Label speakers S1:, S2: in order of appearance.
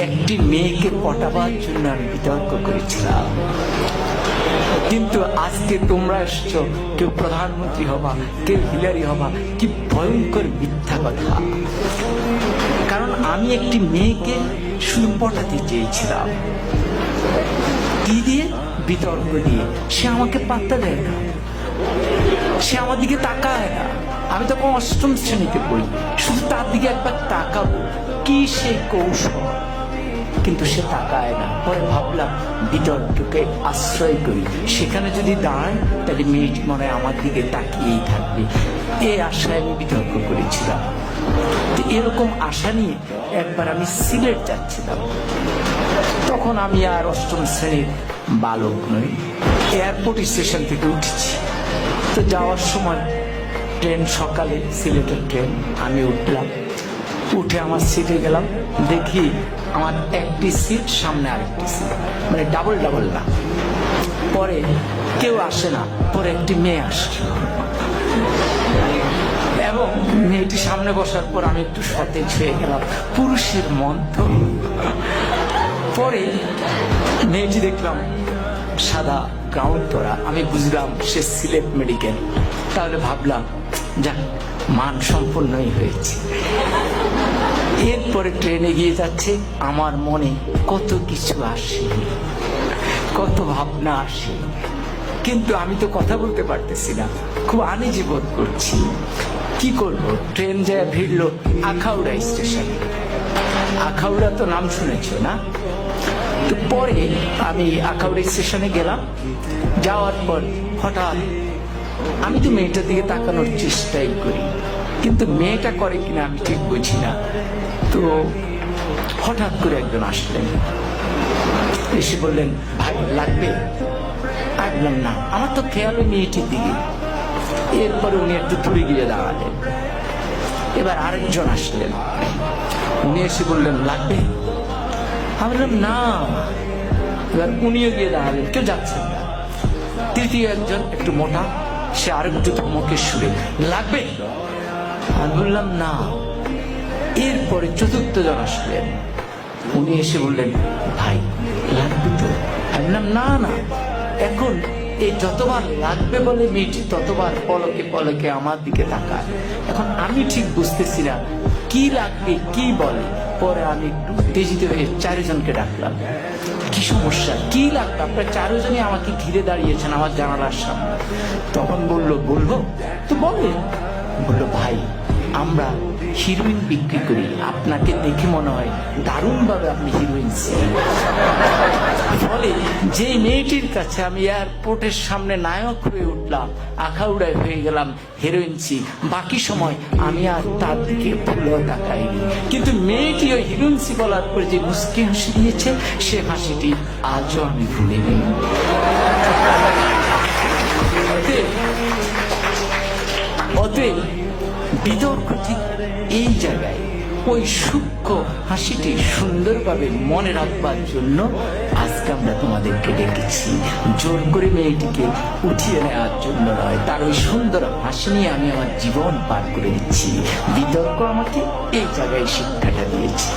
S1: একটি মেয়েকে পটাবার জন্য আমি বিতর্ক করেছিলাম। কিন্তু আজকে তোমরা এসছো, কেউ প্রধানমন্ত্রী হবা, কেউ হিলারি হবা। কি ভয়ঙ্কর মিথ্যা কথা! কারণ আমি একটি মেয়েকে শুধু পটাতে চেয়েছিলাম, কি দিয়ে? বিতর্ক দিয়ে। সে আমাকে পাত্তা দেয় না, সে আমার দিকে তাকায় না। আমি তখন অষ্টম শ্রেণীতে পড়ি, শুধু তার দিকে একবার তাকাবো, কি সেই কৌশল, কিন্তু সে তাকায় না। পরে ভাবলাম বিতর্ককে আশ্রয় করি, সেখানে যদি দাঁড়ায় তাহলে মেয়েটি মনে হয় আমার দিকে তাকিয়েই থাকবে। এই আশায় আমি বিতর্ক করেছিলাম। এরকম আশা নিয়ে একবার আমি সিলেট যাচ্ছিলাম। তখন আমি আর অষ্টম শ্রেণীর বালক নই, এয়ারপোর্ট স্টেশন থেকে উঠেছি। তো যাওয়ার সময় ট্রেন, সকালে সিলেটের ট্রেন, আমি উঠলাম। উঠে আমার সিটে গেলাম, দেখি আমার একটি সিট, সামনে আরেকটি সিট, মানে ডাবল ডাবল না। পরে কেউ আসে না, পরে একটি মেয়ে আসলো এবং মেয়েটি সামনে বসার পর আমি একটু সতেজ হয়ে গেলাম, পুরুষের মন তো। পরে মেয়েটি দেখলাম সাদা গাউন পরা, আমি বুঝলাম সে সিলেট মেডিকেল। তাহলে ভাবলাম যাক, মান সম্পন্নই হয়েছে। এরপরে ট্রেনে গিয়ে যাচ্ছে, আমার মনে কত কিছু আসে, কত ভাবনা আসে, কিন্তু আমি তো কথা বলতে পারতেছি না, খুব আনইজি বোধ করছি। কি করব? ট্রেন যায় ভিড়লো আখাউড়া স্টেশনে। আখাউড়া তো নাম শুনেছো না? তো পরে আমি আখাউড়া স্টেশনে গেলাম। যাওয়ার পর হঠাৎ আমি তো মেয়েটার দিকে তাকানোর চেষ্টাই করি, কিন্তু মেয়েটা করে কিনা আমি ঠিক বুঝি না। তো হঠাৎ করে একজন আসলেন, এসে বললেন, ভাই লাগবে? আমি বললাম না, আমার তো খেয়াল ওই মেয়েটির দিকে। এরপরে উনি একটু দূরে গিয়ে দাঁড়ালেন। এবার আরেকজন আসলেন, উনি এসে বললেন লাগবে? আমি বললাম না। এবার উনিও গিয়ে দাঁড়ালেন, কেউ যাচ্ছেন না। তৃতীয় একজন একটু মোটা, সে আরেকটু ধমকের সুরে, লাগবে? আমি বললাম না। এরপরে চতুর্থ জন আসলেন, উনি এসে বললেন, ভাই লাগবে তো? আমি বললাম না না। এখন এই যতবার লাগবে বলে মেয়েটি ততবার পলকে পলকে আমার দিকে তাকায়। এখন আমি ঠিক বুঝতেছি না কি লাগবে, কি বলে। পরে আমি একটু উত্তেজিত হয়ে চারজনকে ডাকলাম, কি সমস্যা, কি লাগবে? আপনারা চারজনই আমাকে ঘিরে দাঁড়িয়েছেন আমার জানালার সামনে। তখন বললো, বলবো তো বলেন। বললো, ভাই আমরা হিরোইন বিক্রি করি, আপনাকে দেখে মনে হয় দারুণ ভাবে আপনি হিরোইন। ফলে যে মেয়েটির কাছে আমি এয়ারপোর্টের সামনে নায়ক হয়ে উঠলাম, আখাউড়ায় হয়ে গেলাম হিরোইনসি, বাকি সময় আমি আর তার দিকে ভুলেও তাকাইনি। কিন্তু মেয়েটি ওই হিরোইনসি বলার পর যে মুচকি হাসি দিয়েছে, সে হাসিটি আজও আমি ভুলিনি। অতএব বিতর্ক ঠিক এই জায়গায় ওই সূক্ষ্ম হাসিটি সুন্দরভাবে মনে রাখবার জন্য আজকে আমরা তোমাদেরকে ডেকেছি। জোর করে মেয়েটিকে উঠিয়ে নেওয়ার জন্য নয়, তার ওই সুন্দর হাসি নিয়ে আমি আমার জীবন পার করে দিচ্ছি। বিতর্ক আমাকে এই জায়গায় শিক্ষাটা দিয়েছে।